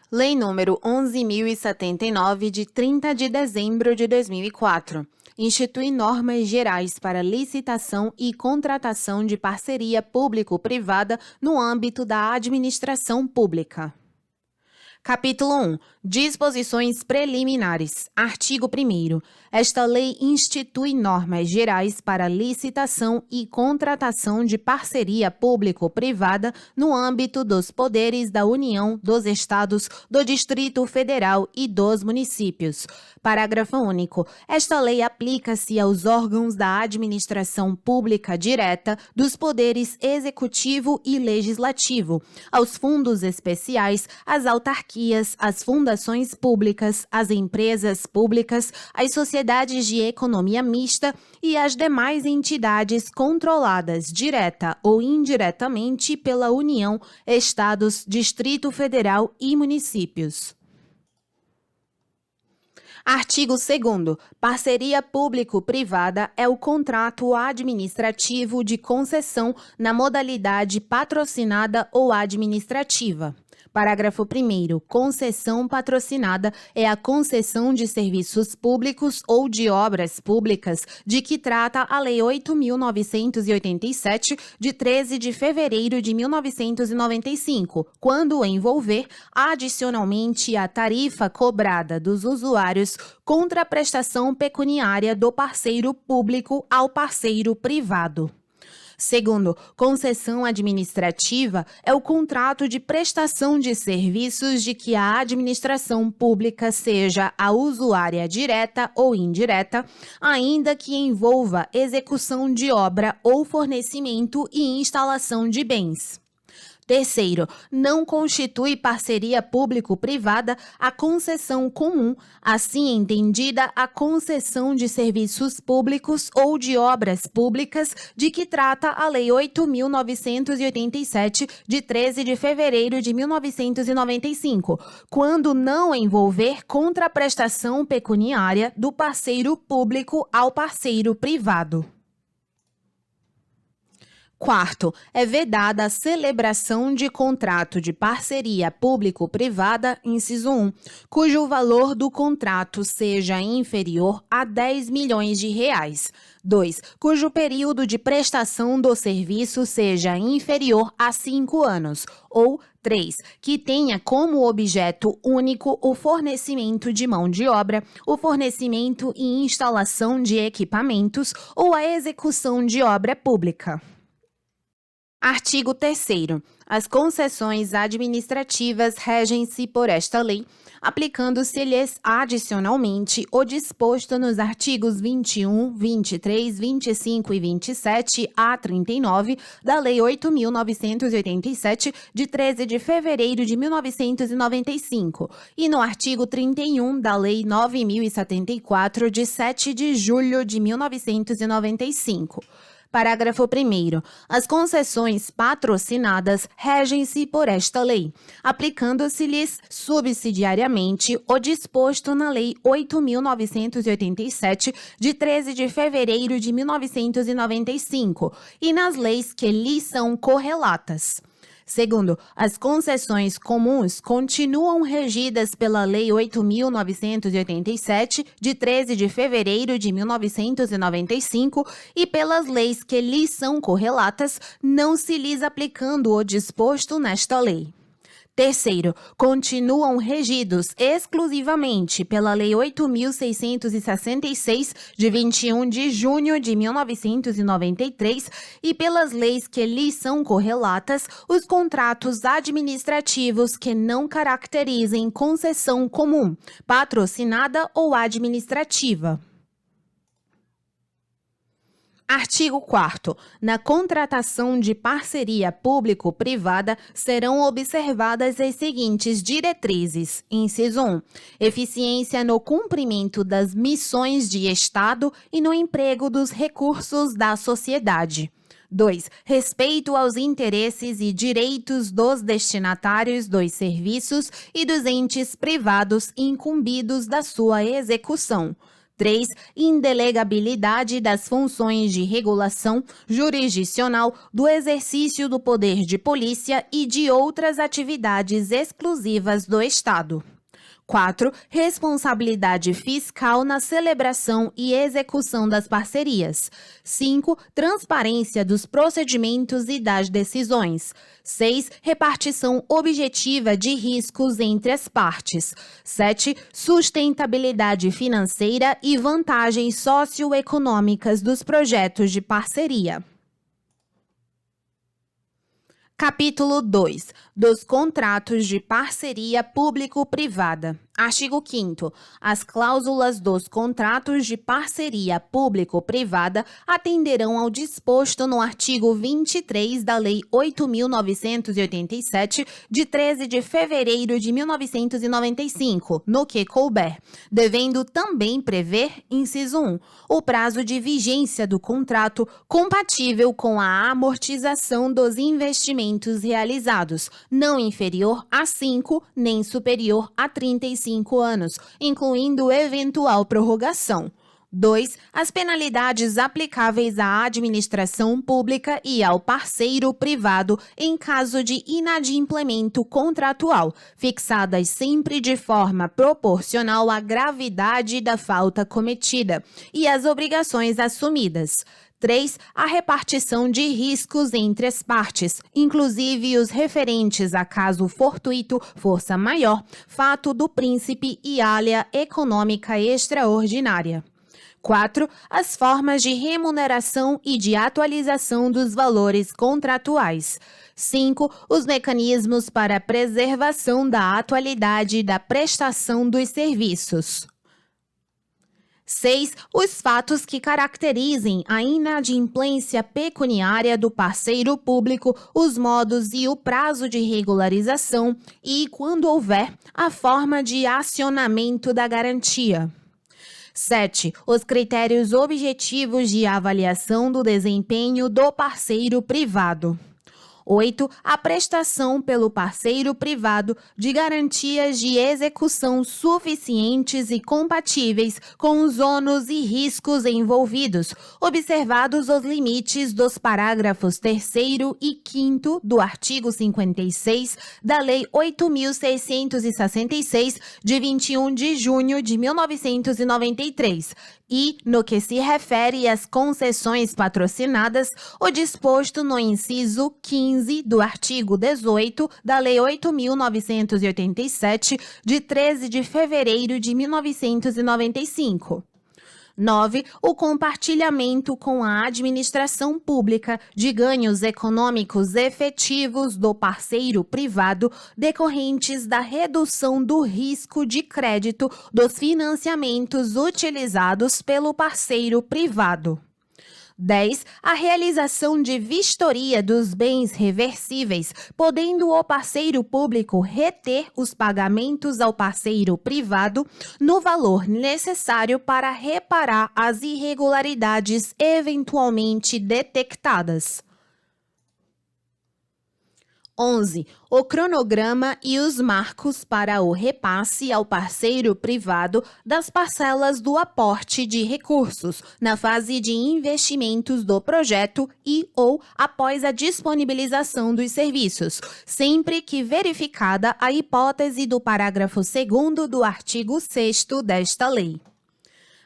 Lei número 11.079, de 30 de dezembro de 2004, institui normas gerais para licitação e contratação de parceria público-privada no âmbito da administração pública. Capítulo 1. Disposições preliminares. Artigo 1º. Esta lei institui normas gerais para licitação e contratação de parceria público-privada no âmbito dos poderes da União, dos Estados, do Distrito Federal e dos municípios. Parágrafo único. Esta lei aplica-se aos órgãos da administração pública direta, dos poderes executivo e legislativo, aos fundos especiais, às autarquias, às fundações públicas, às empresas públicas, às sociedades de economia mista e às demais entidades controladas direta ou indiretamente pela União, Estados, Distrito Federal e municípios. Artigo 2º. Parceria público-privada é o contrato administrativo de concessão na modalidade patrocinada ou administrativa. Parágrafo 1º. Concessão patrocinada é a concessão de serviços públicos ou de obras públicas de que trata a Lei 8.987, de 13 de fevereiro de 1995, quando envolver, adicionalmente à tarifa cobrada dos usuários, contra a prestação pecuniária do parceiro público ao parceiro privado. Segundo, concessão administrativa é o contrato de prestação de serviços de que a administração pública seja a usuária direta ou indireta, ainda que envolva execução de obra ou fornecimento e instalação de bens. Terceiro, não constitui parceria público-privada a concessão comum, assim entendida a concessão de serviços públicos ou de obras públicas de que trata a Lei 8.987, de 13 de fevereiro de 1995, quando não envolver contraprestação pecuniária do parceiro público ao parceiro privado. Quarto, é vedada a celebração de contrato de parceria público-privada, inciso 1, cujo valor do contrato seja inferior a R$10 milhões. 2. Cujo período de prestação do serviço seja inferior a 5 anos. Ou 3. Que tenha como objeto único o fornecimento de mão de obra, o fornecimento e instalação de equipamentos ou a execução de obra pública. Artigo 3º. As concessões administrativas regem-se por esta lei, aplicando-se-lhes adicionalmente o disposto nos artigos 21, 23, 25 e 27 a 39 da Lei 8.987, de 13 de fevereiro de 1995, e no artigo 31 da Lei 9.074, de 7 de julho de 1995. Parágrafo 1º. As concessões patrocinadas regem-se por esta lei, aplicando-se-lhes subsidiariamente o disposto na Lei 8.987, de 13 de fevereiro de 1995, e nas leis que lhes são correlatas. Segundo, as concessões comuns continuam regidas pela Lei 8.987, de 13 de fevereiro de 1995, e pelas leis que lhes são correlatas, não se lhes aplicando o disposto nesta lei. Terceiro, continuam regidos exclusivamente pela Lei 8.666, de 21 de junho de 1993, e pelas leis que lhes são correlatas, os contratos administrativos que não caracterizem concessão comum, patrocinada ou administrativa. Artigo 4º. Na contratação de parceria público-privada serão observadas as seguintes diretrizes. Inciso 1. Eficiência no cumprimento das missões de Estado e no emprego dos recursos da sociedade. 2. Respeito aos interesses e direitos dos destinatários dos serviços e dos entes privados incumbidos da sua execução. 3. Indelegabilidade das funções de regulação jurisdicional do exercício do poder de polícia e de outras atividades exclusivas do Estado. 4. Responsabilidade fiscal na celebração e execução das parcerias. 5. Transparência dos procedimentos e das decisões. 6. Repartição objetiva de riscos entre as partes. 7. Sustentabilidade financeira e vantagens socioeconômicas dos projetos de parceria. Capítulo 2. Dos contratos de parceria público-privada. Artigo 5º. As cláusulas dos contratos de parceria público-privada atenderão ao disposto no artigo 23 da Lei 8.987, de 13 de fevereiro de 1995, no que couber, devendo também prever, inciso 1, o prazo de vigência do contrato compatível com a amortização dos investimentos realizados, não inferior a 5, nem superior a 35 anos, incluindo eventual prorrogação. 2. As penalidades aplicáveis à administração pública e ao parceiro privado em caso de inadimplemento contratual, fixadas sempre de forma proporcional à gravidade da falta cometida e às obrigações assumidas. 3. A repartição de riscos entre as partes, inclusive os referentes a caso fortuito, força maior, fato do príncipe e alha econômica extraordinária. 4. As formas de remuneração e de atualização dos valores contratuais. 5. Os mecanismos para a preservação da atualidade da prestação dos serviços. 6. Os fatos que caracterizem a inadimplência pecuniária do parceiro público, os modos e o prazo de regularização e, quando houver, a forma de acionamento da garantia. 7. Os critérios objetivos de avaliação do desempenho do parceiro privado. 8. A prestação pelo parceiro privado de garantias de execução suficientes e compatíveis com os ônus e riscos envolvidos, observados os limites dos parágrafos 3º e 5º do artigo 56 da Lei 8.666, de 21 de junho de 1993, e, no que se refere às concessões patrocinadas, o disposto no inciso 15 do artigo 18 da Lei 8.987, de 13 de fevereiro de 1995. 9. O compartilhamento com a administração pública de ganhos econômicos efetivos do parceiro privado decorrentes da redução do risco de crédito dos financiamentos utilizados pelo parceiro privado. 10. A realização de vistoria dos bens reversíveis, podendo o parceiro público reter os pagamentos ao parceiro privado no valor necessário para reparar as irregularidades eventualmente detectadas. 11. O cronograma e os marcos para o repasse ao parceiro privado das parcelas do aporte de recursos na fase de investimentos do projeto e ou após a disponibilização dos serviços, sempre que verificada a hipótese do parágrafo 2º do artigo 6º desta lei.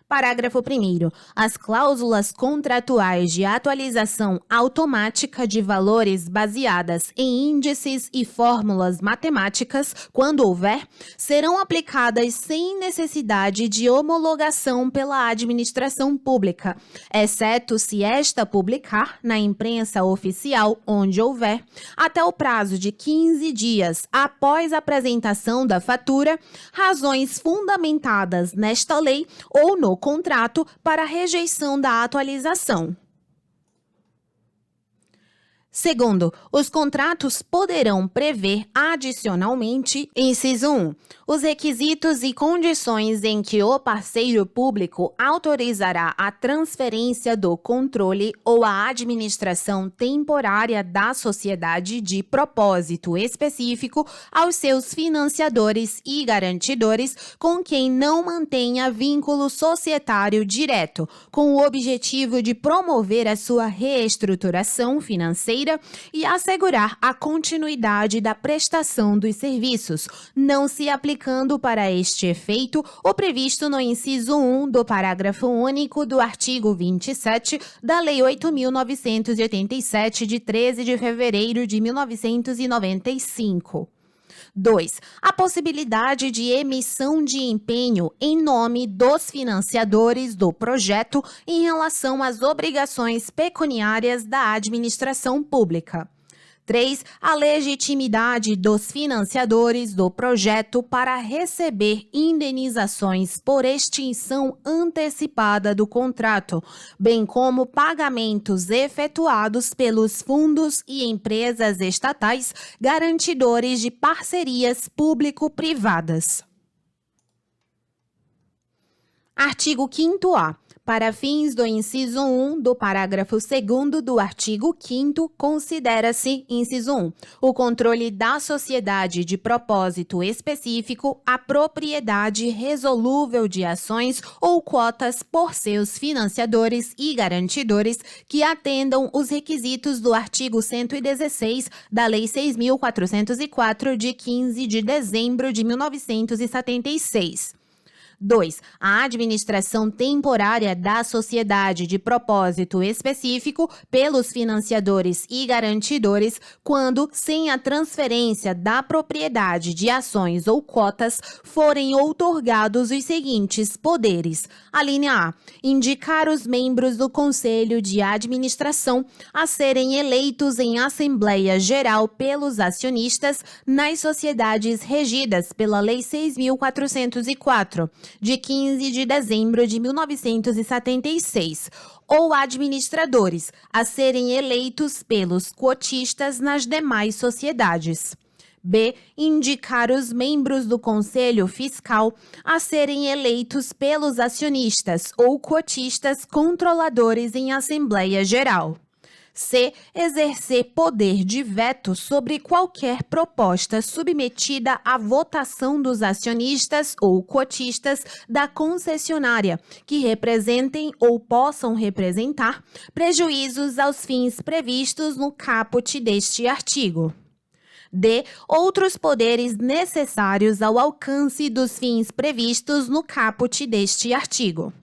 Parágrafo 1º. As cláusulas contratuais de atualização automática de valores baseadas em índices e fórmulas matemáticas, quando houver, serão aplicadas sem necessidade de homologação pela administração pública, exceto se esta publicar na imprensa oficial, onde houver, até o prazo de 15 dias após a apresentação da fatura, razões fundamentadas nesta lei ou no contrato para rejeição da atualização. Segundo, os contratos poderão prever adicionalmente, inciso 1, os requisitos e condições em que o parceiro público autorizará a transferência do controle ou a administração temporária da sociedade de propósito específico aos seus financiadores e garantidores com quem não mantenha vínculo societário direto, com o objetivo de promover a sua reestruturação financeira e assegurar a continuidade da prestação dos serviços, não se aplicando para este efeito o previsto no inciso 1 do parágrafo único do artigo 27 da Lei 8.987, de 13 de fevereiro de 1995. 2. A possibilidade de emissão de empenho em nome dos financiadores do projeto em relação às obrigações pecuniárias da administração pública. 3. A legitimidade dos financiadores do projeto para receber indenizações por extinção antecipada do contrato, bem como pagamentos efetuados pelos fundos e empresas estatais garantidores de parcerias público-privadas. Artigo 5º-A. Para fins do inciso 1 do parágrafo 2º do artigo 5º, considera-se, inciso 1, o controle da sociedade de propósito específico, a propriedade resolúvel de ações ou cotas por seus financiadores e garantidores que atendam os requisitos do artigo 116 da Lei 6.404, de 15 de dezembro de 1976. 2. A administração temporária da sociedade de propósito específico pelos financiadores e garantidores quando, sem a transferência da propriedade de ações ou cotas, forem outorgados os seguintes poderes. A linha A. Indicar os membros do Conselho de Administração a serem eleitos em Assembleia Geral pelos acionistas nas sociedades regidas pela Lei 6.404, de 15 de dezembro de 1976, ou administradores, a serem eleitos pelos cotistas nas demais sociedades. B. Indicar os membros do Conselho Fiscal a serem eleitos pelos acionistas ou cotistas controladores em Assembleia Geral. C. Exercer poder de veto sobre qualquer proposta submetida à votação dos acionistas ou cotistas da concessionária que representem ou possam representar prejuízos aos fins previstos no caput deste artigo. D. Outros poderes necessários ao alcance dos fins previstos no caput deste artigo.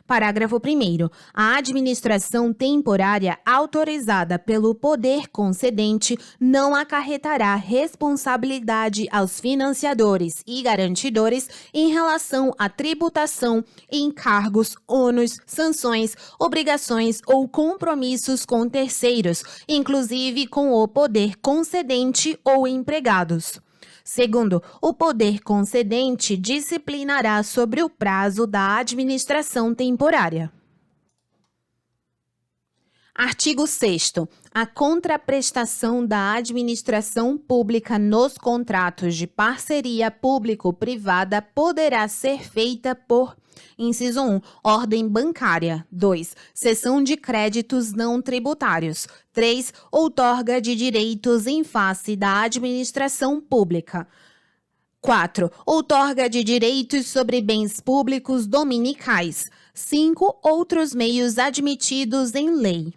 Parágrafo 1º. A administração temporária autorizada pelo poder concedente não acarretará responsabilidade aos financiadores e garantidores em relação à tributação, encargos, ônus, sanções, obrigações ou compromissos com terceiros, inclusive com o poder concedente ou empregados. Segundo, o poder concedente disciplinará sobre o prazo da administração temporária. Artigo 6º. A contraprestação da administração pública nos contratos de parceria público-privada poderá ser feita por: inciso 1, ordem bancária. 2, cessão de créditos não tributários. 3, outorga de direitos em face da administração pública. 4, outorga de direitos sobre bens públicos dominicais. 5, outros meios admitidos em lei.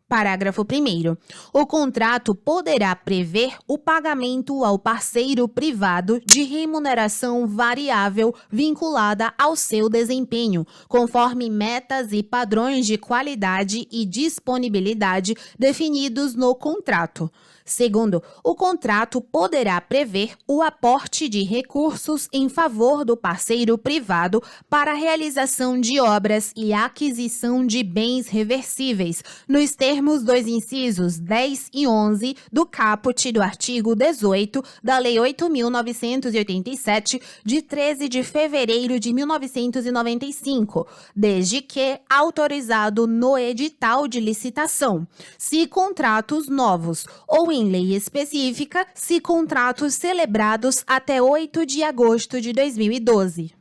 Parágrafo 1º. O contrato poderá prever o pagamento ao parceiro privado de remuneração variável vinculada ao seu desempenho, conforme metas e padrões de qualidade e disponibilidade definidos no contrato. Segundo, o contrato poderá prever o aporte de recursos em favor do parceiro privado para a realização de obras e aquisição de bens reversíveis, nos termos dos incisos 10 e 11 do caput do artigo 18 da Lei 8.987, de 13 de fevereiro de 1995, desde que autorizado no edital de licitação, se contratos novos, ou em lei específica, se contratos celebrados até 8 de agosto de 2012.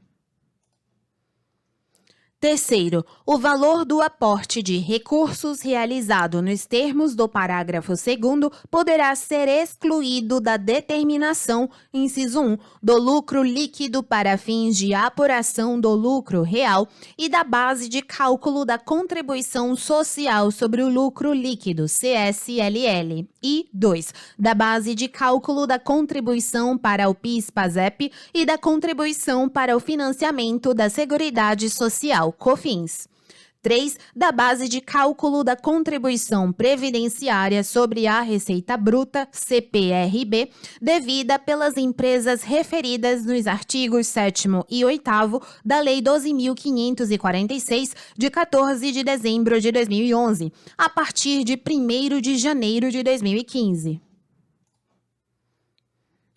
Terceiro, o valor do aporte de recursos realizado nos termos do parágrafo 2º poderá ser excluído da determinação, inciso 1, do lucro líquido para fins de apuração do lucro real e da base de cálculo da contribuição social sobre o lucro líquido, CSLL, e 2, da base de cálculo da contribuição para o PIS/PASEP e da contribuição para o financiamento da Seguridade Social, COFINS. 3. Da base de cálculo da contribuição previdenciária sobre a receita bruta, CPRB, devida pelas empresas referidas nos artigos 7º e 8º da Lei 12.546, de 14 de dezembro de 2011, a partir de 1º de janeiro de 2015.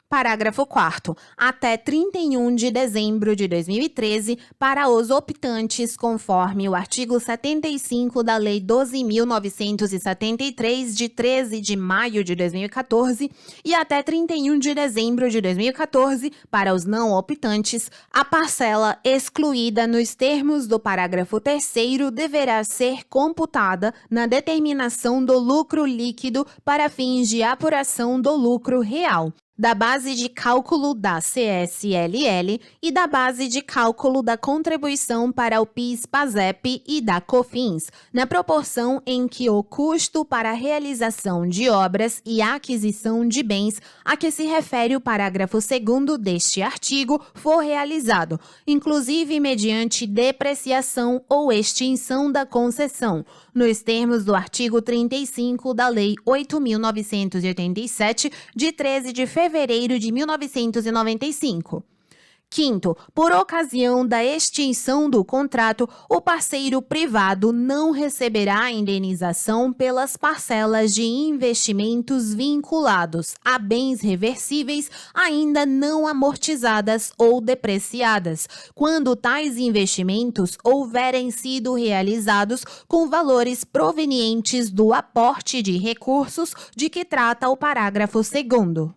Parágrafo 4º. Até 31 de dezembro de 2013, para os optantes, conforme o artigo 75 da Lei 12.973, de 13 de maio de 2014, e até 31 de dezembro de 2014, para os não optantes, a parcela excluída nos termos do parágrafo 3º deverá ser computada na determinação do lucro líquido para fins de apuração do lucro real, da base de cálculo da CSLL e da base de cálculo da contribuição para o PIS/PASEP e da COFINS, na proporção em que o custo para a realização de obras e aquisição de bens a que se refere o parágrafo 2º deste artigo for realizado, inclusive mediante depreciação ou extinção da concessão, nos termos do artigo 35 da Lei 8.987, de 13 de fevereiro de 1995. Quinto, por ocasião da extinção do contrato, o parceiro privado não receberá indenização pelas parcelas de investimentos vinculados a bens reversíveis ainda não amortizadas ou depreciadas, quando tais investimentos houverem sido realizados com valores provenientes do aporte de recursos de que trata o parágrafo 2º.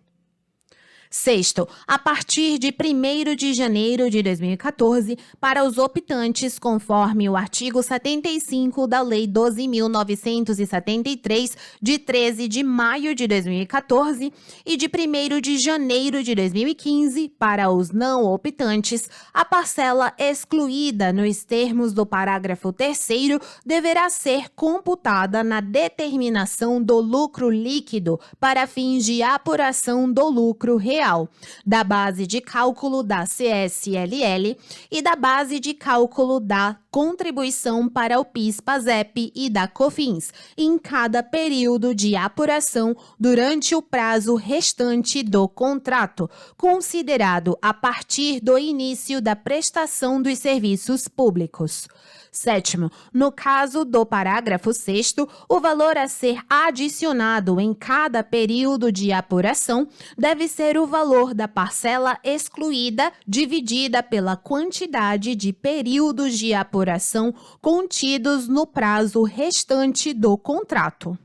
Sexto, a partir de 1º de janeiro de 2014, para os optantes, conforme o artigo 75 da Lei 12.973, de 13 de maio de 2014, e de 1º de janeiro de 2015, para os não optantes, a parcela excluída nos termos do parágrafo 3º deverá ser computada na determinação do lucro líquido para fins de apuração do lucro real, da base de cálculo da CSLL e da base de cálculo da contribuição para o PIS/PASEP e da COFINS, em cada período de apuração durante o prazo restante do contrato, considerado a partir do início da prestação dos serviços públicos. Sétimo, no caso do parágrafo 6º, o valor a ser adicionado em cada período de apuração deve ser o valor da parcela excluída dividida pela quantidade de períodos de apuração contidos no prazo restante do contrato.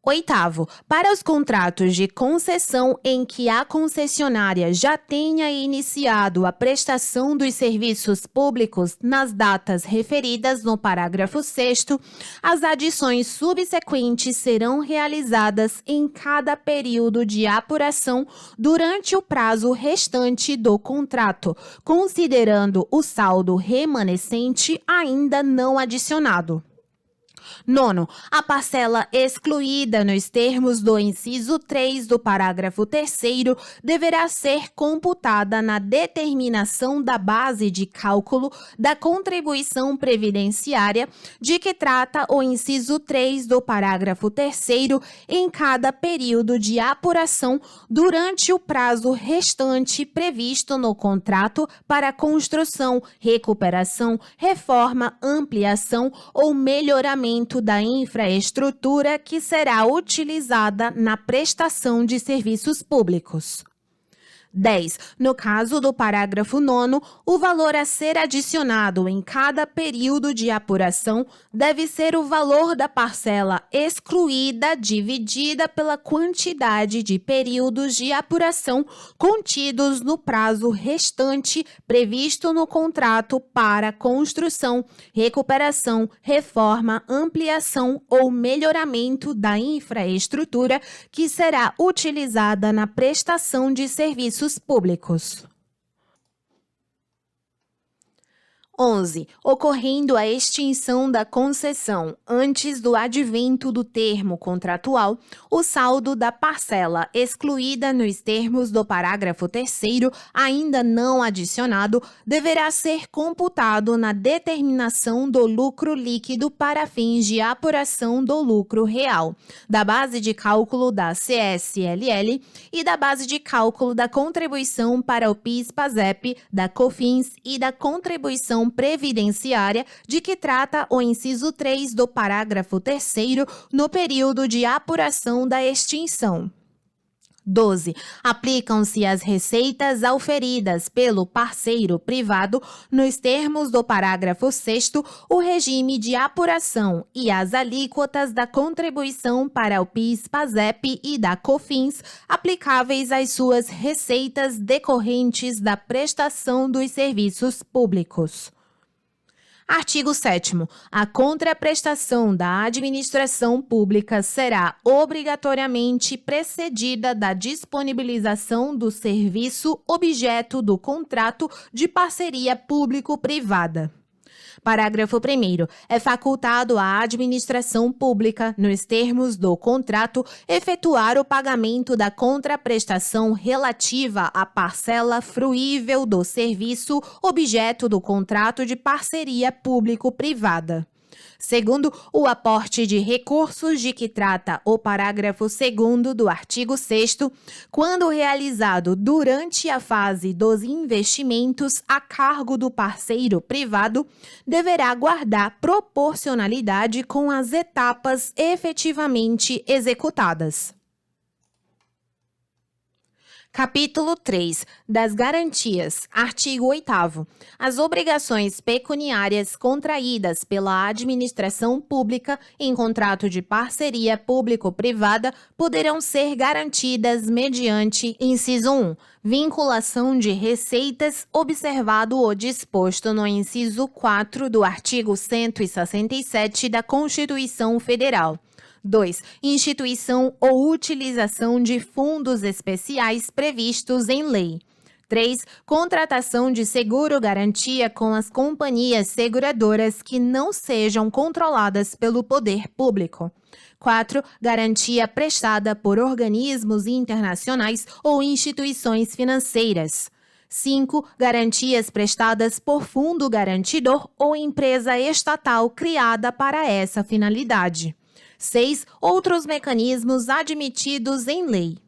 Oitavo, para os contratos de concessão em que a concessionária já tenha iniciado a prestação dos serviços públicos nas datas referidas no parágrafo 6º, as adições subsequentes serão realizadas em cada período de apuração durante o prazo restante do contrato, considerando o saldo remanescente ainda não adicionado. Nono, a parcela excluída nos termos do inciso 3 do parágrafo 3º deverá ser computada na determinação da base de cálculo da contribuição previdenciária de que trata o inciso 3 do parágrafo 3º em cada período de apuração durante o prazo restante previsto no contrato para construção, recuperação, reforma, ampliação ou melhoramento da infraestrutura que será utilizada na prestação de serviços públicos. 10. No caso do parágrafo 9º, o valor a ser adicionado em cada período de apuração deve ser o valor da parcela excluída dividida pela quantidade de períodos de apuração contidos no prazo restante previsto no contrato para construção, recuperação, reforma, ampliação ou melhoramento da infraestrutura que será utilizada na prestação de serviços públicos. 11. Ocorrendo a extinção da concessão antes do advento do termo contratual, o saldo da parcela excluída nos termos do parágrafo 3º, ainda não adicionado, deverá ser computado na determinação do lucro líquido para fins de apuração do lucro real, da base de cálculo da CSLL e da base de cálculo da contribuição para o PIS/PASEP, da COFINS e da contribuição previdenciária de que trata o inciso 3 do parágrafo 3º no período de apuração da extinção. 12. Aplicam-se as receitas auferidas pelo parceiro privado, nos termos do parágrafo 6º, o regime de apuração e as alíquotas da contribuição para o PIS/PASEP e da COFINS aplicáveis às suas receitas decorrentes da prestação dos serviços públicos. Artigo 7º. A contraprestação da administração pública será obrigatoriamente precedida da disponibilização do serviço objeto do contrato de parceria público-privada. Parágrafo 1º. É facultado à administração pública, nos termos do contrato, efetuar o pagamento da contraprestação relativa à parcela fruível do serviço objeto do contrato de parceria público-privada. Segundo, o aporte de recursos de que trata o parágrafo 2º do artigo 6º, quando realizado durante a fase dos investimentos a cargo do parceiro privado, deverá guardar proporcionalidade com as etapas efetivamente executadas. Capítulo 3. Das garantias. Artigo 8º. As obrigações pecuniárias contraídas pela administração pública em contrato de parceria público-privada poderão ser garantidas mediante, inciso 1, vinculação de receitas, observado o disposto no inciso 4 do artigo 167 da Constituição Federal. 2. Instituição ou utilização de fundos especiais previstos em lei. 3. Contratação de seguro-garantia com as companhias seguradoras que não sejam controladas pelo poder público. 4. Garantia prestada por organismos internacionais ou instituições financeiras. 5. Garantias prestadas por fundo garantidor ou empresa estatal criada para essa finalidade. 6. Outros mecanismos admitidos em lei.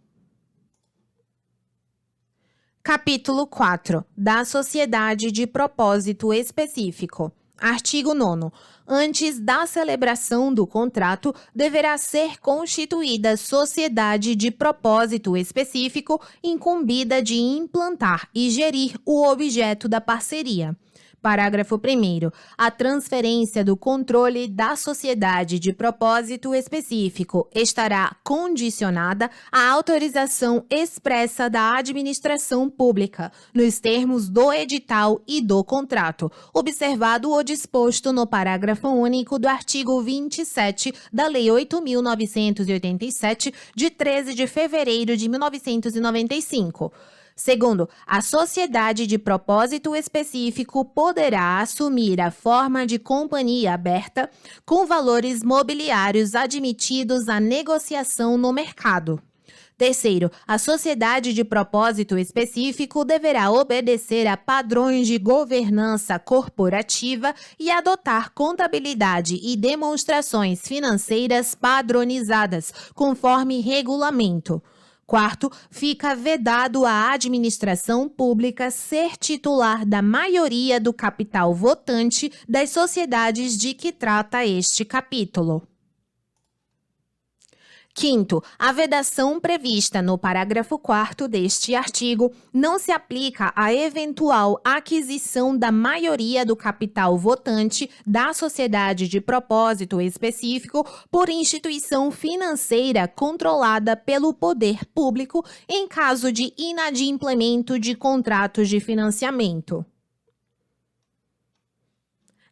Capítulo 4. Da sociedade de propósito específico. Artigo 9º. Antes da celebração do contrato, deverá ser constituída sociedade de propósito específico incumbida de implantar e gerir o objeto da parceria. Parágrafo 1º. A transferência do controle da sociedade de propósito específico estará condicionada à autorização expressa da administração pública, nos termos do edital e do contrato, observado o disposto no parágrafo único do artigo 27 da Lei 8.987, de 13 de fevereiro de 1995. Segundo, a sociedade de propósito específico poderá assumir a forma de companhia aberta com valores mobiliários admitidos à negociação no mercado. Terceiro, a sociedade de propósito específico deverá obedecer a padrões de governança corporativa e adotar contabilidade e demonstrações financeiras padronizadas, conforme regulamento. Quarto, fica vedado à administração pública ser titular da maioria do capital votante das sociedades de que trata este capítulo. Quinto, a vedação prevista no parágrafo 4º deste artigo não se aplica à eventual aquisição da maioria do capital votante da sociedade de propósito específico por instituição financeira controlada pelo poder público em caso de inadimplemento de contratos de financiamento.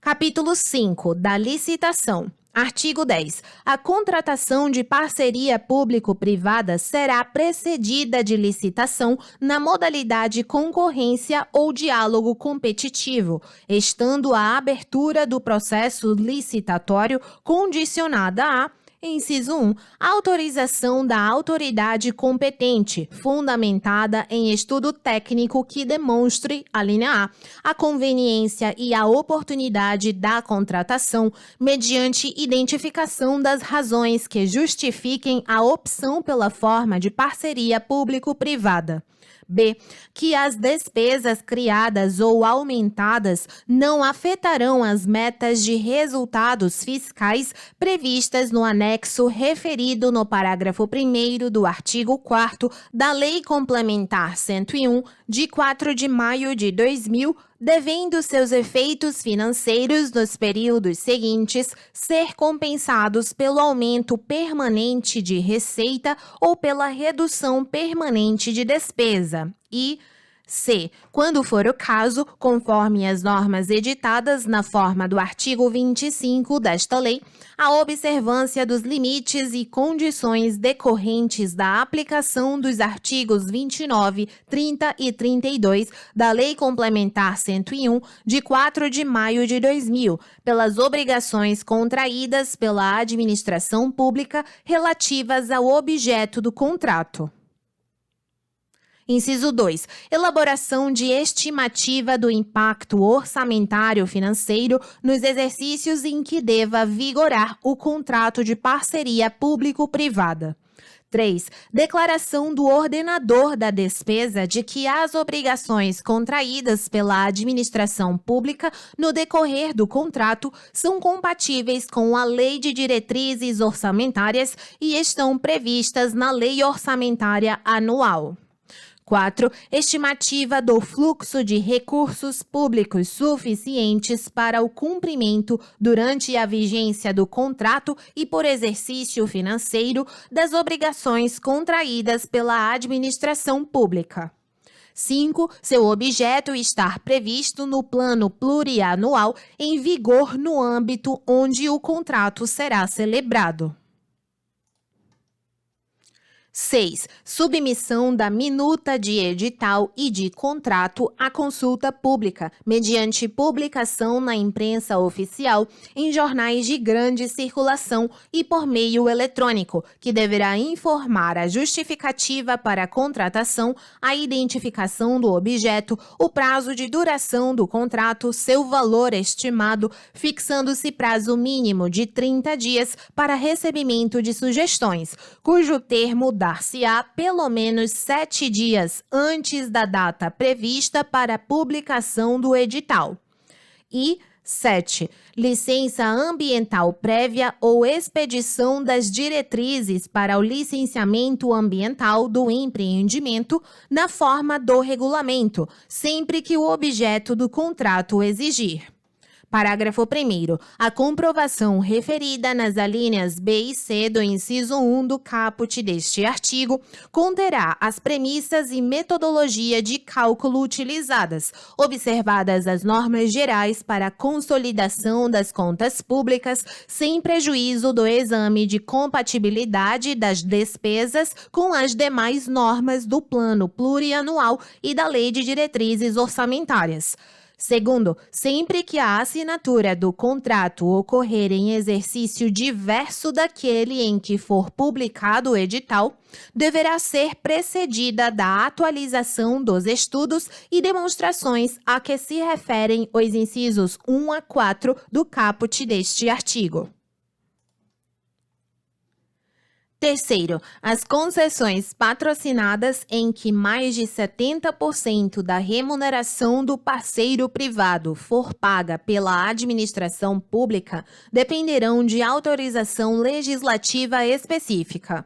Capítulo 5 da licitação. Artigo 10. A contratação de parceria público-privada será precedida de licitação na modalidade concorrência ou diálogo competitivo, estando a abertura do processo licitatório condicionada a: Inciso 1. Autorização da autoridade competente, fundamentada em estudo técnico que demonstre, alínea A conveniência e a oportunidade da contratação, mediante identificação das razões que justifiquem a opção pela forma de parceria público-privada. B. Que as despesas criadas ou aumentadas não afetarão as metas de resultados fiscais previstas no anexo referido no parágrafo 1º do artigo 4º da Lei Complementar 101, de 4 de maio de 2000, devendo seus efeitos financeiros nos períodos seguintes ser compensados pelo aumento permanente de receita ou pela redução permanente de despesa. E C. Quando for o caso, conforme as normas editadas na forma do artigo 25 desta lei, a observância dos limites e condições decorrentes da aplicação dos artigos 29, 30 e 32 da Lei Complementar 101, de 4 de maio de 2000, pelas obrigações contraídas pela administração pública relativas ao objeto do contrato. Inciso 2. Elaboração de estimativa do impacto orçamentário financeiro nos exercícios em que deva vigorar o contrato de parceria público-privada. 3. Declaração do ordenador da despesa de que as obrigações contraídas pela administração pública no decorrer do contrato são compatíveis com a Lei de Diretrizes Orçamentárias e estão previstas na Lei Orçamentária Anual. 4. Estimativa do fluxo de recursos públicos suficientes para o cumprimento, durante a vigência do contrato e por exercício financeiro, das obrigações contraídas pela administração pública. 5. Seu objeto estar previsto no plano plurianual em vigor no âmbito onde o contrato será celebrado. 6. Submissão da minuta de edital e de contrato à consulta pública, mediante publicação na imprensa oficial, em jornais de grande circulação e por meio eletrônico, que deverá informar a justificativa para a contratação, a identificação do objeto, o prazo de duração do contrato, seu valor estimado, fixando-se prazo mínimo de 30 dias para recebimento de sugestões, cujo termo dar-se-á pelo menos 7 dias antes da data prevista para a publicação do edital. E 7. Licença ambiental prévia ou expedição das diretrizes para o licenciamento ambiental do empreendimento na forma do regulamento, sempre que o objeto do contrato exigir. Parágrafo 1º. A comprovação referida nas alíneas B e C do inciso 1 do caput deste artigo conterá as premissas e metodologia de cálculo utilizadas, observadas as normas gerais para a consolidação das contas públicas, sem prejuízo do exame de compatibilidade das despesas com as demais normas do Plano Plurianual e da Lei de Diretrizes Orçamentárias. Segundo, sempre que a assinatura do contrato ocorrer em exercício diverso daquele em que for publicado o edital, deverá ser precedida da atualização dos estudos e demonstrações a que se referem os incisos 1 a 4 do caput deste artigo. Terceiro, as concessões patrocinadas em que mais de 70% da remuneração do parceiro privado for paga pela administração pública dependerão de autorização legislativa específica.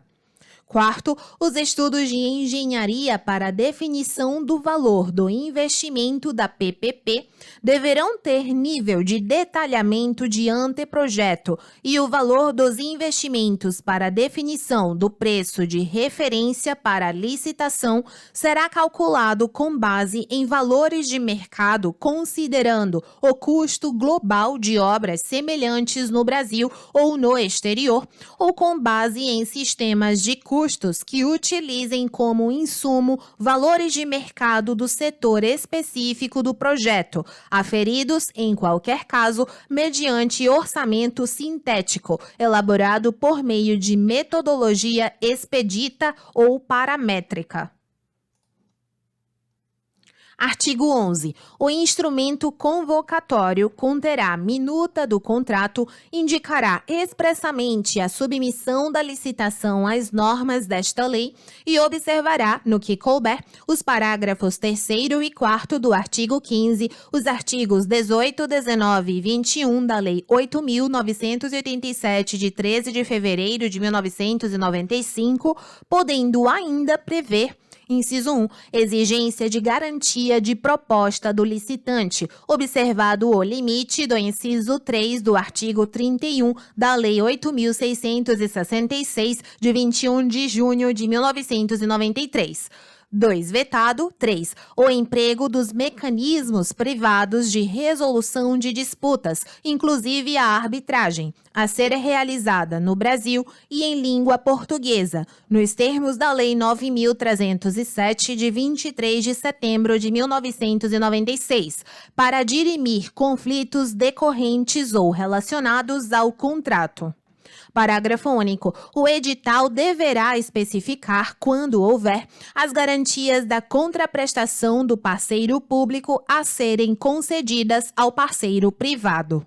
Quarto, os estudos de engenharia para a definição do valor do investimento da PPP deverão ter nível de detalhamento de anteprojeto e o valor dos investimentos para a definição do preço de referência para a licitação será calculado com base em valores de mercado, considerando o custo global de obras semelhantes no Brasil ou no exterior, ou com base em sistemas de custos que utilizem como insumo valores de mercado do setor específico do projeto, aferidos, em qualquer caso, mediante orçamento sintético, elaborado por meio de metodologia expedita ou paramétrica. Artigo 11. O instrumento convocatório conterá minuta do contrato, indicará expressamente a submissão da licitação às normas desta lei e observará, no que couber, os parágrafos 3º e 4º do artigo 15, os artigos 18, 19 e 21 da Lei 8.987, de 13 de fevereiro de 1995, podendo ainda prever: Inciso 1. Exigência de garantia de proposta do licitante, observado o limite do inciso 3 do artigo 31 da Lei 8.666, de 21 de junho de 1993. 2. Vetado. 3. O emprego dos mecanismos privados de resolução de disputas, inclusive a arbitragem, a ser realizada no Brasil e em língua portuguesa, nos termos da Lei 9.307, de 23 de setembro de 1996, para dirimir conflitos decorrentes ou relacionados ao contrato. Parágrafo único. O edital deverá especificar, quando houver, as garantias da contraprestação do parceiro público a serem concedidas ao parceiro privado.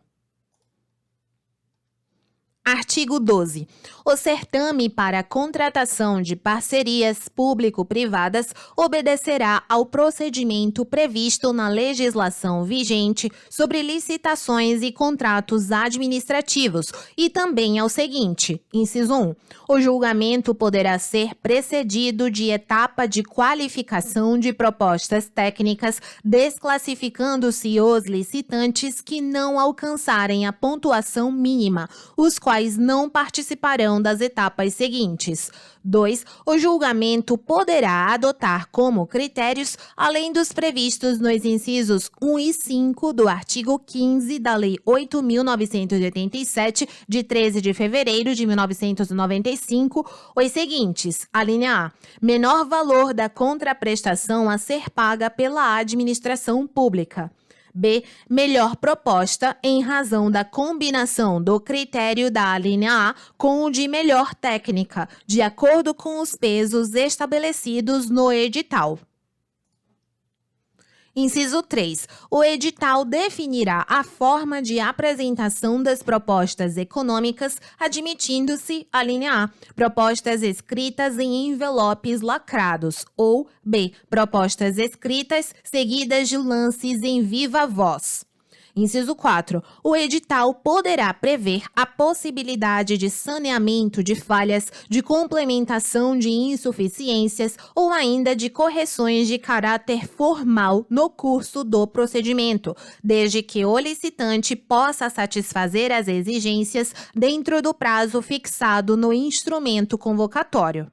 Artigo 12. O certame para a contratação de parcerias público-privadas obedecerá ao procedimento previsto na legislação vigente sobre licitações e contratos administrativos e também ao seguinte: inciso 1. O julgamento poderá ser precedido de etapa de qualificação de propostas técnicas, desclassificando-se os licitantes que não alcançarem a pontuação mínima, os quais não participarão das etapas seguintes. 2. O julgamento poderá adotar como critérios, além dos previstos nos incisos 1 e 5 do artigo 15 da Lei 8.987, de 13 de fevereiro de 1995, os seguintes: alínea A. Menor valor da contraprestação a ser paga pela administração pública. B. Melhor proposta em razão da combinação do critério da alínea A com o de melhor técnica, de acordo com os pesos estabelecidos no edital. Inciso 3. O edital definirá a forma de apresentação das propostas econômicas, admitindo-se, alínea A, propostas escritas em envelopes lacrados, ou B, propostas escritas seguidas de lances em viva voz. Inciso 4. O edital poderá prever a possibilidade de saneamento de falhas, de complementação de insuficiências ou ainda de correções de caráter formal no curso do procedimento, desde que o licitante possa satisfazer as exigências dentro do prazo fixado no instrumento convocatório.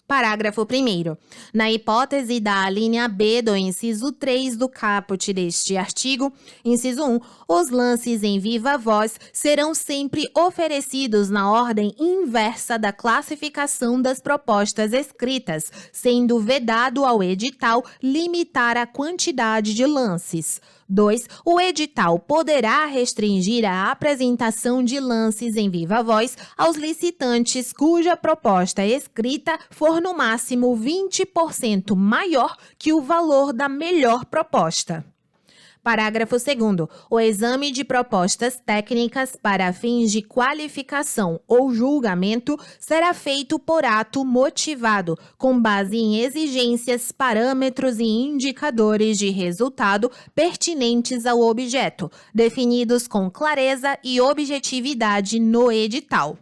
Parágrafo 1º. Na hipótese da alínea B do inciso 3 do caput deste artigo, inciso 1, os lances em viva voz serão sempre oferecidos na ordem inversa da classificação das propostas escritas, sendo vedado ao edital limitar a quantidade de lances. 2. O edital poderá restringir a apresentação de lances em viva voz aos licitantes cuja proposta escrita for no máximo 20% maior que o valor da melhor proposta. Parágrafo 2º. O exame de propostas técnicas para fins de qualificação ou julgamento será feito por ato motivado, com base em exigências, parâmetros e indicadores de resultado pertinentes ao objeto, definidos com clareza e objetividade no edital.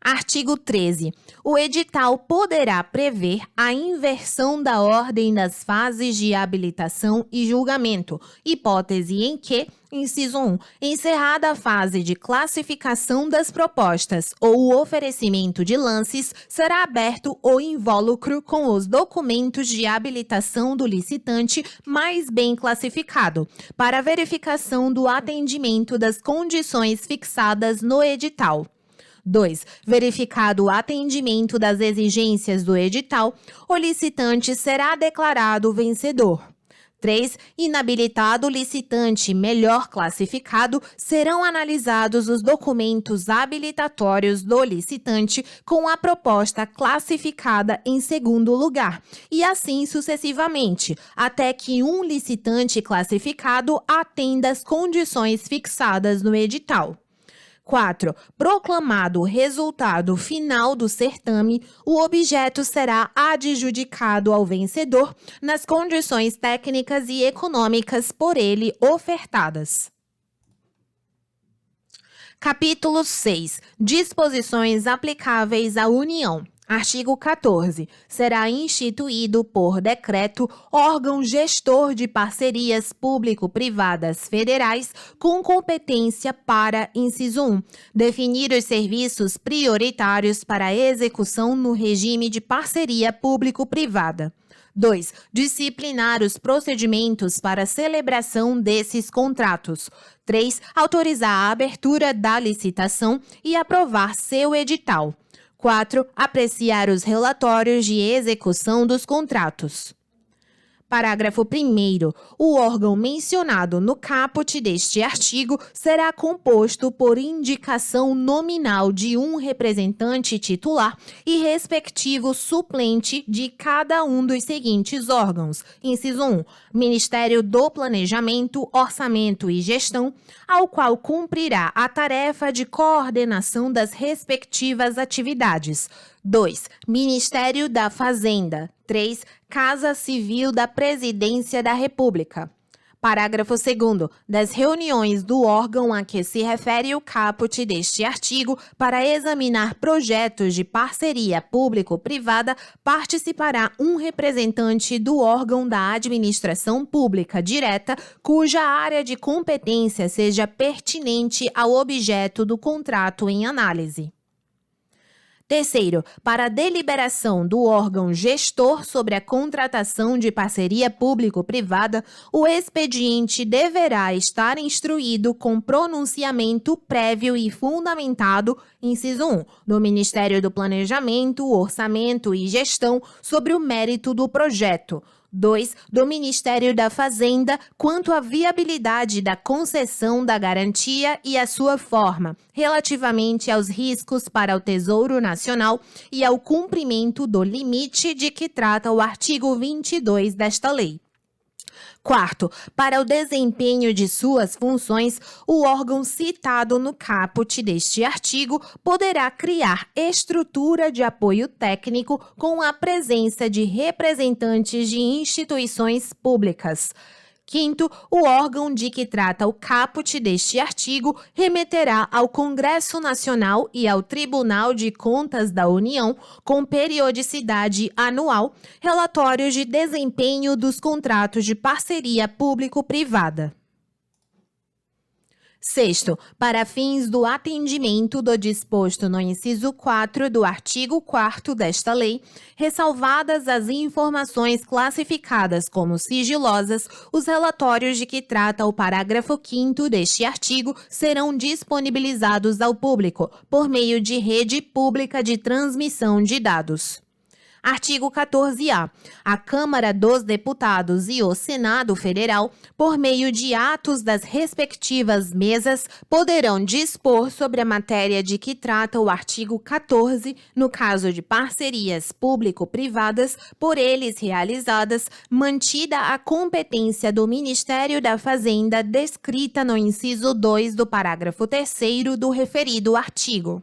Artigo 13. O edital poderá prever a inversão da ordem das fases de habilitação e julgamento, hipótese em que, inciso 1, encerrada a fase de classificação das propostas ou o oferecimento de lances, será aberto o invólucro com os documentos de habilitação do licitante mais bem classificado, para verificação do atendimento das condições fixadas no edital. 2. Verificado o atendimento das exigências do edital, o licitante será declarado vencedor. 3. Inabilitado o licitante melhor classificado, serão analisados os documentos habilitatórios do licitante com a proposta classificada em segundo lugar, e assim sucessivamente, até que um licitante classificado atenda às condições fixadas no edital. 4. Proclamado o resultado final do certame, o objeto será adjudicado ao vencedor nas condições técnicas e econômicas por ele ofertadas. Capítulo 6. Disposições aplicáveis à União. Artigo 14. Será instituído por decreto órgão gestor de parcerias público-privadas federais com competência para, inciso 1, definir os serviços prioritários para execução no regime de parceria público-privada. 2. Disciplinar os procedimentos para celebração desses contratos. 3. Autorizar a abertura da licitação e aprovar seu edital. 4. Apreciar os relatórios de execução dos contratos. Parágrafo 1º. O órgão mencionado no caput deste artigo será composto por indicação nominal de um representante titular e respectivo suplente de cada um dos seguintes órgãos. Inciso 1. Ministério do Planejamento, Orçamento e Gestão, ao qual cumprirá a tarefa de coordenação das respectivas atividades. 2. Ministério da Fazenda. 3. Casa Civil da Presidência da República. Parágrafo 2º. Das reuniões do órgão a que se refere o caput deste artigo para examinar projetos de parceria público-privada, participará um representante do órgão da administração pública direta, cuja área de competência seja pertinente ao objeto do contrato em análise. Terceiro, para a deliberação do órgão gestor sobre a contratação de parceria público-privada, o expediente deverá estar instruído com pronunciamento prévio e fundamentado, inciso 1, do Ministério do Planejamento, Orçamento e Gestão sobre o mérito do projeto. 2. Do Ministério da Fazenda quanto à viabilidade da concessão da garantia e a sua forma, relativamente aos riscos para o Tesouro Nacional e ao cumprimento do limite de que trata o artigo 22 desta lei. Quarto, para o desempenho de suas funções, o órgão citado no caput deste artigo poderá criar estrutura de apoio técnico com a presença de representantes de instituições públicas. Quinto, o órgão de que trata o caput deste artigo remeterá ao Congresso Nacional e ao Tribunal de Contas da União, com periodicidade anual, relatórios de desempenho dos contratos de parceria público-privada. Sexto, para fins do atendimento do disposto no inciso 4 do artigo 4º desta lei, ressalvadas as informações classificadas como sigilosas, os relatórios de que trata o parágrafo 5º deste artigo serão disponibilizados ao público por meio de rede pública de transmissão de dados. Artigo 14-A. A Câmara dos Deputados e o Senado Federal, por meio de atos das respectivas mesas, poderão dispor sobre a matéria de que trata o artigo 14, no caso de parcerias público-privadas, por eles realizadas, mantida a competência do Ministério da Fazenda descrita no inciso 2 do parágrafo 3º do referido artigo.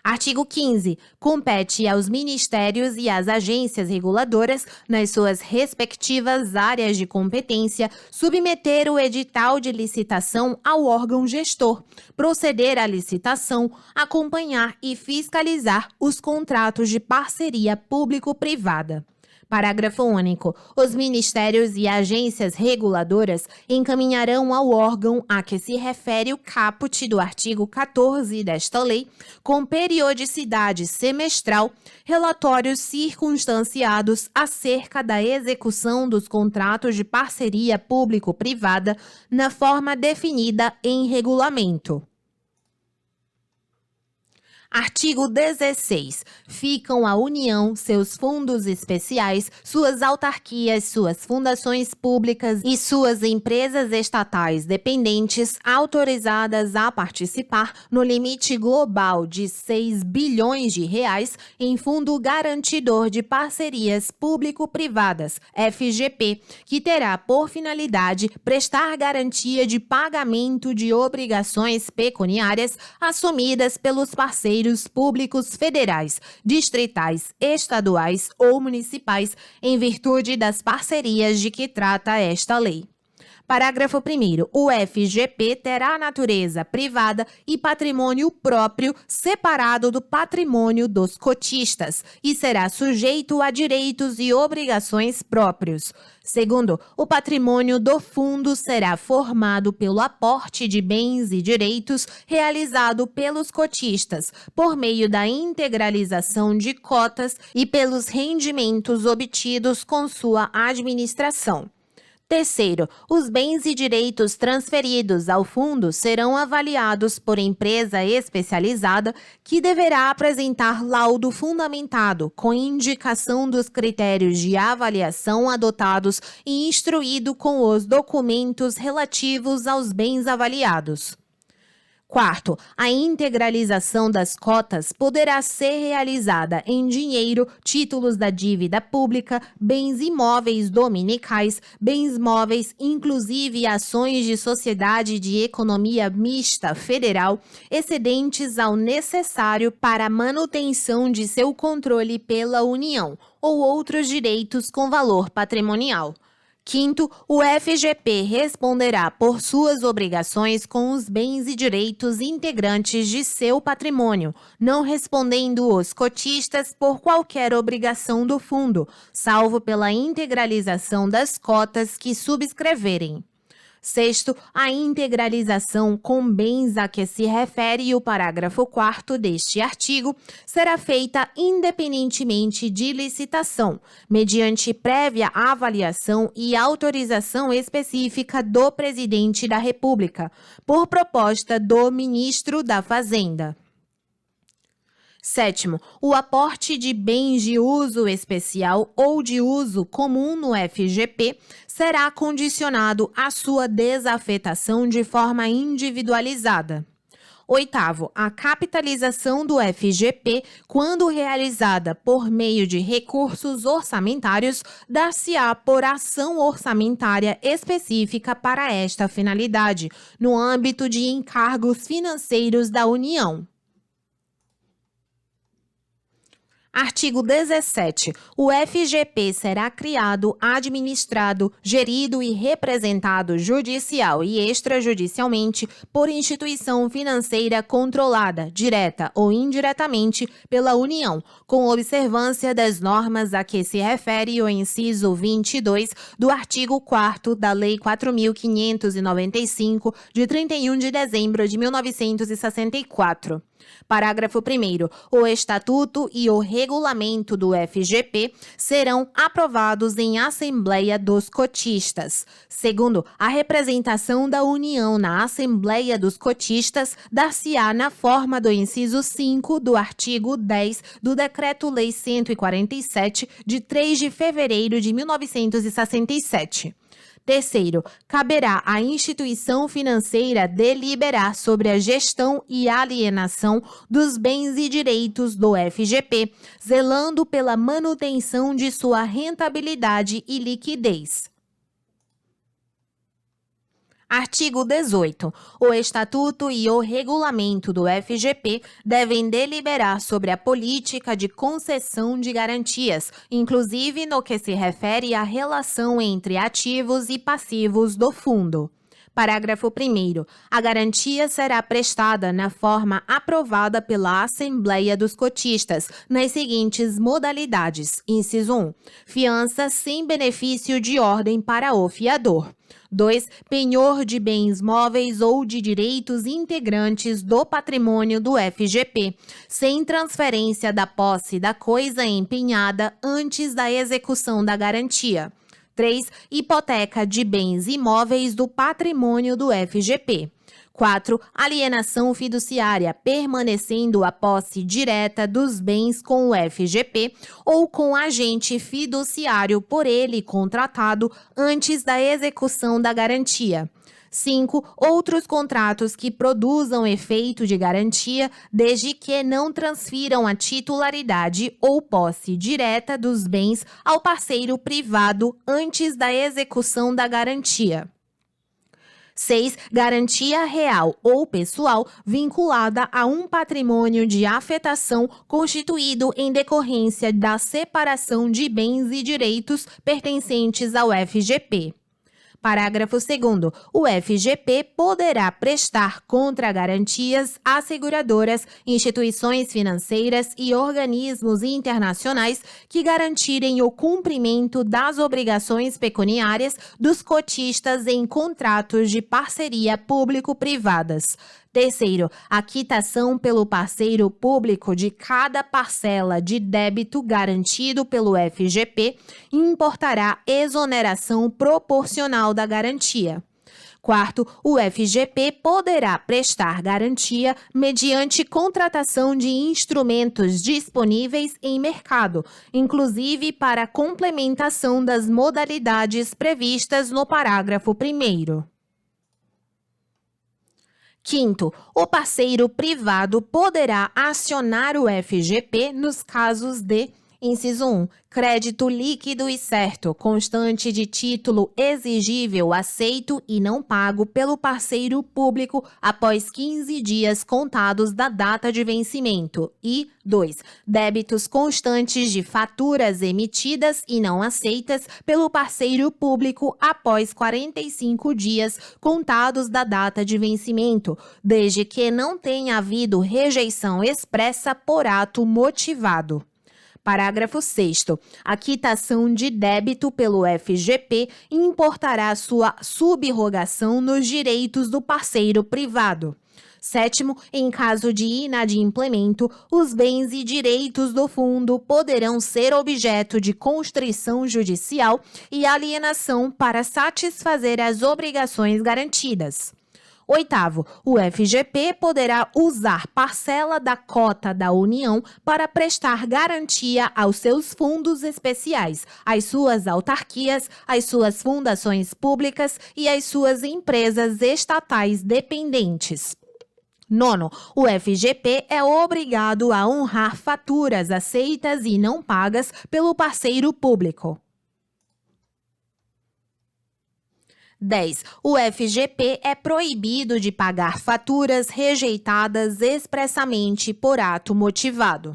Artigo 15. Compete aos ministérios e às agências reguladoras, nas suas respectivas áreas de competência, submeter o edital de licitação ao órgão gestor, proceder à licitação, acompanhar e fiscalizar os contratos de parceria público-privada. Parágrafo único. Os ministérios e agências reguladoras encaminharão ao órgão a que se refere o caput do artigo 14 desta lei, com periodicidade semestral, relatórios circunstanciados acerca da execução dos contratos de parceria público-privada na forma definida em regulamento. Artigo 16. Ficam à União seus fundos especiais, suas autarquias, suas fundações públicas e suas empresas estatais dependentes autorizadas a participar no limite global de R$ 6 bilhões em Fundo Garantidor de Parcerias Público-Privadas, FGP, que terá por finalidade prestar garantia de pagamento de obrigações pecuniárias assumidas pelos parceiros públicos federais, distritais, estaduais ou municipais, em virtude das parcerias de que trata esta lei. Parágrafo 1º. O FGP terá natureza privada e patrimônio próprio separado do patrimônio dos cotistas e será sujeito a direitos e obrigações próprios. Segundo, o patrimônio do fundo será formado pelo aporte de bens e direitos realizado pelos cotistas por meio da integralização de cotas e pelos rendimentos obtidos com sua administração. Terceiro, os bens e direitos transferidos ao fundo serão avaliados por empresa especializada que deverá apresentar laudo fundamentado com indicação dos critérios de avaliação adotados e instruído com os documentos relativos aos bens avaliados. Quarto, a integralização das cotas poderá ser realizada em dinheiro, títulos da dívida pública, bens imóveis dominicais, bens móveis, inclusive ações de sociedade de economia mista federal, excedentes ao necessário para a manutenção de seu controle pela União, ou outros direitos com valor patrimonial. Quinto, o FGP responderá por suas obrigações com os bens e direitos integrantes de seu patrimônio, não respondendo os cotistas por qualquer obrigação do fundo, salvo pela integralização das cotas que subscreverem. Sexto, a integralização com bens a que se refere o parágrafo 4º deste artigo será feita independentemente de licitação, mediante prévia avaliação e autorização específica do Presidente da República, por proposta do Ministro da Fazenda. Sétimo, o aporte de bens de uso especial ou de uso comum no FGP será condicionado à sua desafetação de forma individualizada. Oitavo, a capitalização do FGP, quando realizada por meio de recursos orçamentários, dar-se-á por ação orçamentária específica para esta finalidade, no âmbito de encargos financeiros da União. Artigo 17. O FGP será criado, administrado, gerido e representado judicial e extrajudicialmente por instituição financeira controlada, direta ou indiretamente, pela União, com observância das normas a que se refere o inciso 22 do artigo 4º da Lei 4.595, de 31 de dezembro de 1964. Parágrafo 1º. O Estatuto e o Regulamento do FGP serão aprovados em Assembleia dos Cotistas. Segundo, a representação da União na Assembleia dos Cotistas dar-se-á na forma do inciso 5 do artigo 10 do Decreto-Lei 147, de 3 de fevereiro de 1967. Terceiro, caberá à instituição financeira deliberar sobre a gestão e alienação dos bens e direitos do FGP, zelando pela manutenção de sua rentabilidade e liquidez. Artigo 18. O Estatuto e o Regulamento do FGP devem deliberar sobre a política de concessão de garantias, inclusive no que se refere à relação entre ativos e passivos do fundo. Parágrafo 1º. A garantia será prestada na forma aprovada pela Assembleia dos Cotistas, nas seguintes modalidades. Inciso 1. Fiança sem benefício de ordem para o fiador. 2. Penhor de bens móveis ou de direitos integrantes do patrimônio do FGP, sem transferência da posse da coisa empenhada antes da execução da garantia. 3. Hipoteca de bens imóveis do patrimônio do FGP. 4. Alienação fiduciária, permanecendo a posse direta dos bens com o FGP ou com agente fiduciário por ele contratado antes da execução da garantia. 5. Outros contratos que produzam efeito de garantia, desde que não transfiram a titularidade ou posse direta dos bens ao parceiro privado antes da execução da garantia. 6. Garantia real ou pessoal vinculada a um patrimônio de afetação constituído em decorrência da separação de bens e direitos pertencentes ao FGP. Parágrafo 2º. O FGP poderá prestar contragarantias a seguradoras, instituições financeiras e organismos internacionais que garantirem o cumprimento das obrigações pecuniárias dos cotistas em contratos de parceria público-privadas. Terceiro, a quitação pelo parceiro público de cada parcela de débito garantido pelo FGP importará exoneração proporcional da garantia. Quarto, o FGP poderá prestar garantia mediante contratação de instrumentos disponíveis em mercado, inclusive para complementação das modalidades previstas no parágrafo 1º. Quinto, o parceiro privado poderá acionar o FGP nos casos de: inciso 1. Crédito líquido e certo, constante de título exigível aceito e não pago pelo parceiro público após 15 dias contados da data de vencimento. E 2. Débitos constantes de faturas emitidas e não aceitas pelo parceiro público após 45 dias contados da data de vencimento, desde que não tenha havido rejeição expressa por ato motivado. Parágrafo 6º. A quitação de débito pelo FGP importará sua subrogação nos direitos do parceiro privado. Sétimo, em caso de inadimplemento, os bens e direitos do fundo poderão ser objeto de constrição judicial e alienação para satisfazer as obrigações garantidas. Oitavo, o FGP poderá usar parcela da cota da União para prestar garantia aos seus fundos especiais, às suas autarquias, às suas fundações públicas e às suas empresas estatais dependentes. Nono, o FGP é obrigado a honrar faturas aceitas e não pagas pelo parceiro público. 10. O FGP é proibido de pagar faturas rejeitadas expressamente por ato motivado.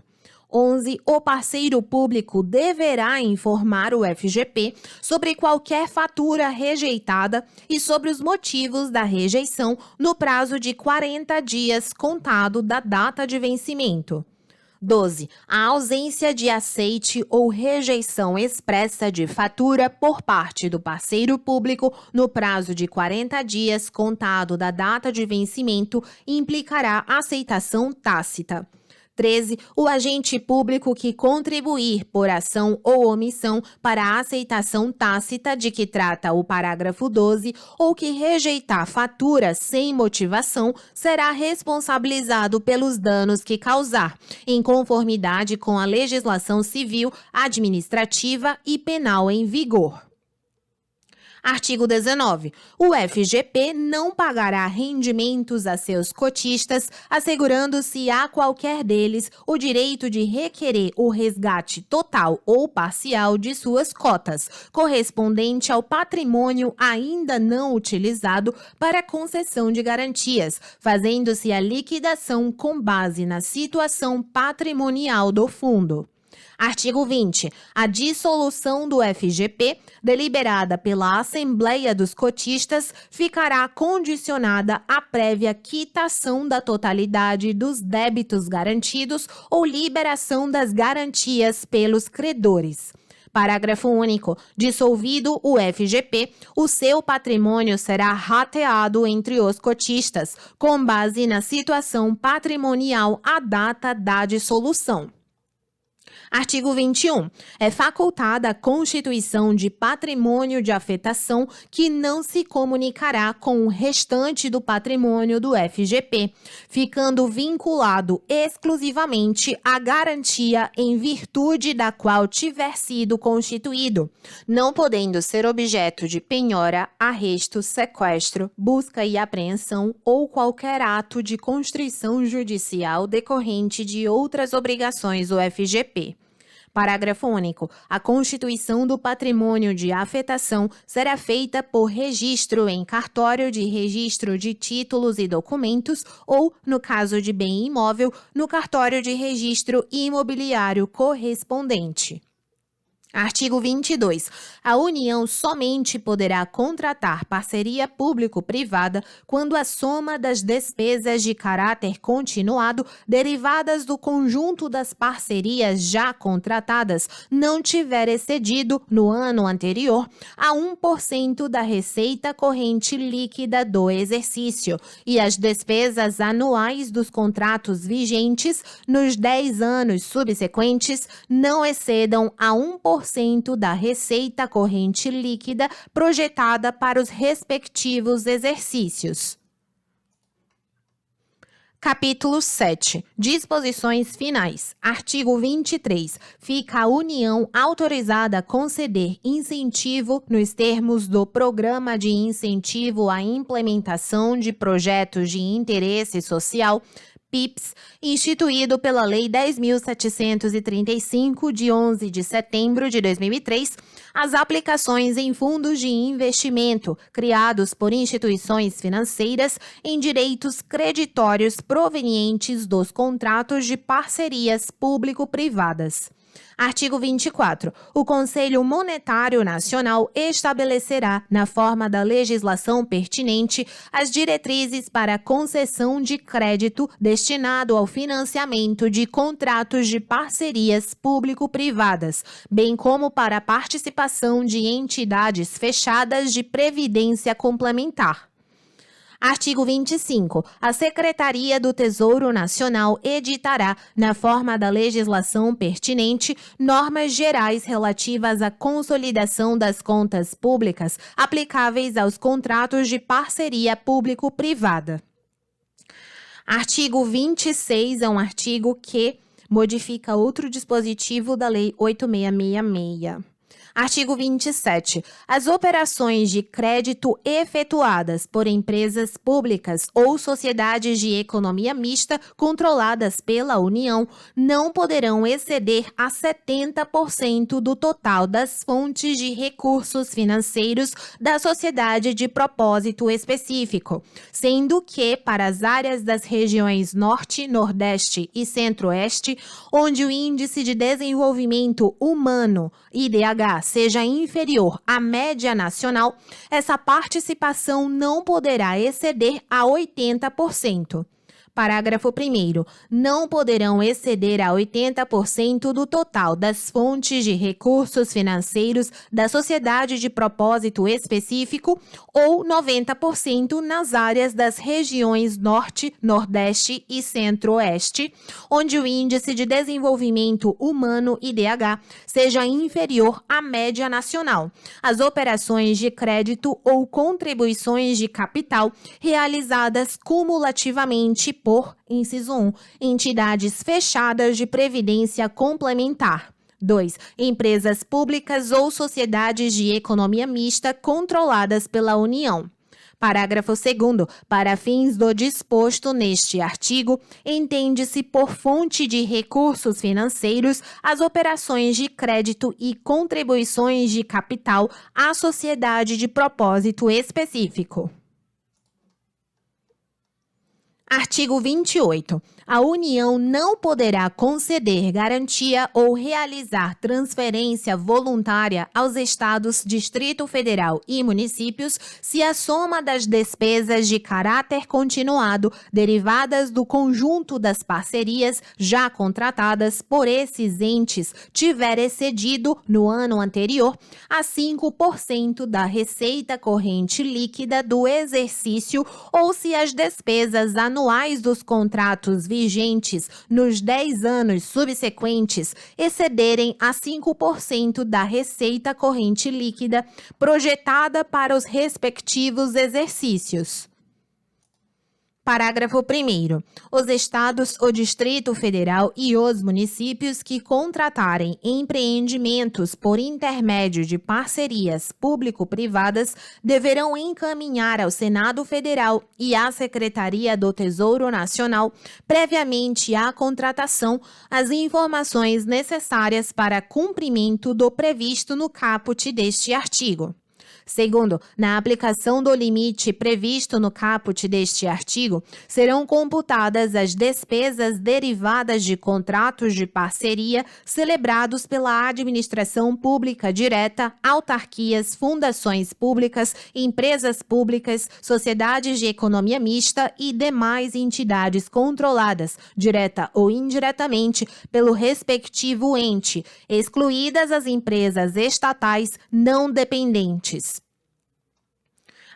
11. O parceiro público deverá informar o FGP sobre qualquer fatura rejeitada e sobre os motivos da rejeição no prazo de 40 dias contado da data de vencimento. 12. A ausência de aceite ou rejeição expressa de fatura por parte do parceiro público no prazo de 40 dias contado da data de vencimento implicará aceitação tácita. 13. O agente público que contribuir por ação ou omissão para a aceitação tácita de que trata o parágrafo 12 ou que rejeitar fatura sem motivação será responsabilizado pelos danos que causar, em conformidade com a legislação civil, administrativa e penal em vigor. Artigo 19. O FGP não pagará rendimentos a seus cotistas, assegurando-se a qualquer deles o direito de requerer o resgate total ou parcial de suas cotas, correspondente ao patrimônio ainda não utilizado para concessão de garantias, fazendo-se a liquidação com base na situação patrimonial do fundo. Artigo 20. A dissolução do FGP, deliberada pela Assembleia dos Cotistas, ficará condicionada à prévia quitação da totalidade dos débitos garantidos ou liberação das garantias pelos credores. Parágrafo único. Dissolvido o FGP, o seu patrimônio será rateado entre os cotistas, com base na situação patrimonial à data da dissolução. Artigo 21. É facultada a constituição de patrimônio de afetação que não se comunicará com o restante do patrimônio do FGP, ficando vinculado exclusivamente à garantia em virtude da qual tiver sido constituído, não podendo ser objeto de penhora, arresto, sequestro, busca e apreensão ou qualquer ato de constrição judicial decorrente de outras obrigações do FGP. Parágrafo único. A constituição do patrimônio de afetação será feita por registro em cartório de registro de títulos e documentos ou, no caso de bem imóvel, no cartório de registro imobiliário correspondente. Artigo 22. A União somente poderá contratar parceria público-privada quando a soma das despesas de caráter continuado derivadas do conjunto das parcerias já contratadas não tiver excedido, no ano anterior, a 1% da receita corrente líquida do exercício e as despesas anuais dos contratos vigentes nos 10 anos subsequentes não excedam a 1% da receita corrente líquida projetada para os respectivos exercícios. Capítulo 7. Disposições finais. Artigo 23. Fica a União autorizada a conceder incentivo nos termos do Programa de Incentivo à Implementação de Projetos de Interesse Social, PIPs, instituído pela Lei 10.735, de 11 de setembro de 2003, as aplicações em fundos de investimento criados por instituições financeiras em direitos creditórios provenientes dos contratos de parcerias público-privadas. Artigo 24. O Conselho Monetário Nacional estabelecerá, na forma da legislação pertinente, as diretrizes para a concessão de crédito destinado ao financiamento de contratos de parcerias público-privadas, bem como para a participação de entidades fechadas de previdência complementar. Artigo 25. A Secretaria do Tesouro Nacional editará, na forma da legislação pertinente, normas gerais relativas à consolidação das contas públicas aplicáveis aos contratos de parceria público-privada. Artigo 26 é um artigo que modifica outro dispositivo da Lei 8666. Artigo 27. As operações de crédito efetuadas por empresas públicas ou sociedades de economia mista controladas pela União não poderão exceder a 70% do total das fontes de recursos financeiros da sociedade de propósito específico, sendo que, para as áreas das regiões Norte, Nordeste e Centro-Oeste, onde o Índice de Desenvolvimento Humano, IDH, seja inferior à média nacional, essa participação não poderá exceder a 80%. Parágrafo 1º. Não poderão exceder a 80% do total das fontes de recursos financeiros da sociedade de propósito específico ou 90% nas áreas das regiões Norte, Nordeste e Centro-Oeste, onde o Índice de Desenvolvimento Humano, IDH, seja inferior à média nacional. As operações de crédito ou contribuições de capital realizadas cumulativamente por, inciso 1, entidades fechadas de previdência complementar. 2. Empresas públicas ou sociedades de economia mista controladas pela União. Parágrafo 2º. Para fins do disposto neste artigo, entende-se por fonte de recursos financeiros as operações de crédito e contribuições de capital à sociedade de propósito específico. Artigo 28. A União não poderá conceder garantia ou realizar transferência voluntária aos Estados, Distrito Federal e municípios se a soma das despesas de caráter continuado derivadas do conjunto das parcerias já contratadas por esses entes tiver excedido, no ano anterior, a 5% da receita corrente líquida do exercício ou se as despesas anuais dos contratos vigentes nos 10 anos subsequentes excederem a 5% da receita corrente líquida projetada para os respectivos exercícios. Parágrafo 1º. Os Estados, o Distrito Federal e os municípios que contratarem empreendimentos por intermédio de parcerias público-privadas deverão encaminhar ao Senado Federal e à Secretaria do Tesouro Nacional, previamente à contratação, as informações necessárias para cumprimento do previsto no caput deste artigo. Segundo, na aplicação do limite previsto no caput deste artigo, serão computadas as despesas derivadas de contratos de parceria celebrados pela administração pública direta, autarquias, fundações públicas, empresas públicas, sociedades de economia mista e demais entidades controladas, direta ou indiretamente, pelo respectivo ente, excluídas as empresas estatais não dependentes.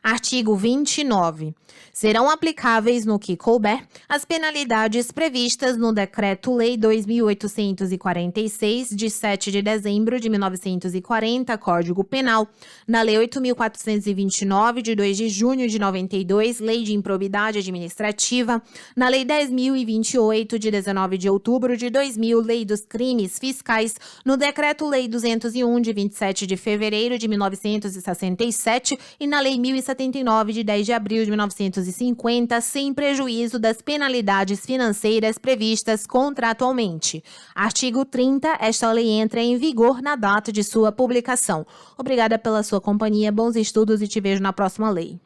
Artigo 29. Serão aplicáveis, no que couber, as penalidades previstas no Decreto-Lei 2.846, de 7 de dezembro de 1940, Código Penal, na Lei 8.429, de 2 de junho de 92, Lei de Improbidade Administrativa, na Lei 10.028, de 19 de outubro de 2000, Lei dos Crimes Fiscais, no Decreto-Lei 201, de 27 de fevereiro de 1967 e na Lei 1.079, de 10 de abril de 1950, sem prejuízo das penalidades financeiras previstas contratualmente. Artigo 30. Esta lei entra em vigor na data de sua publicação. Obrigada pela sua companhia, bons estudos e te vejo na próxima lei.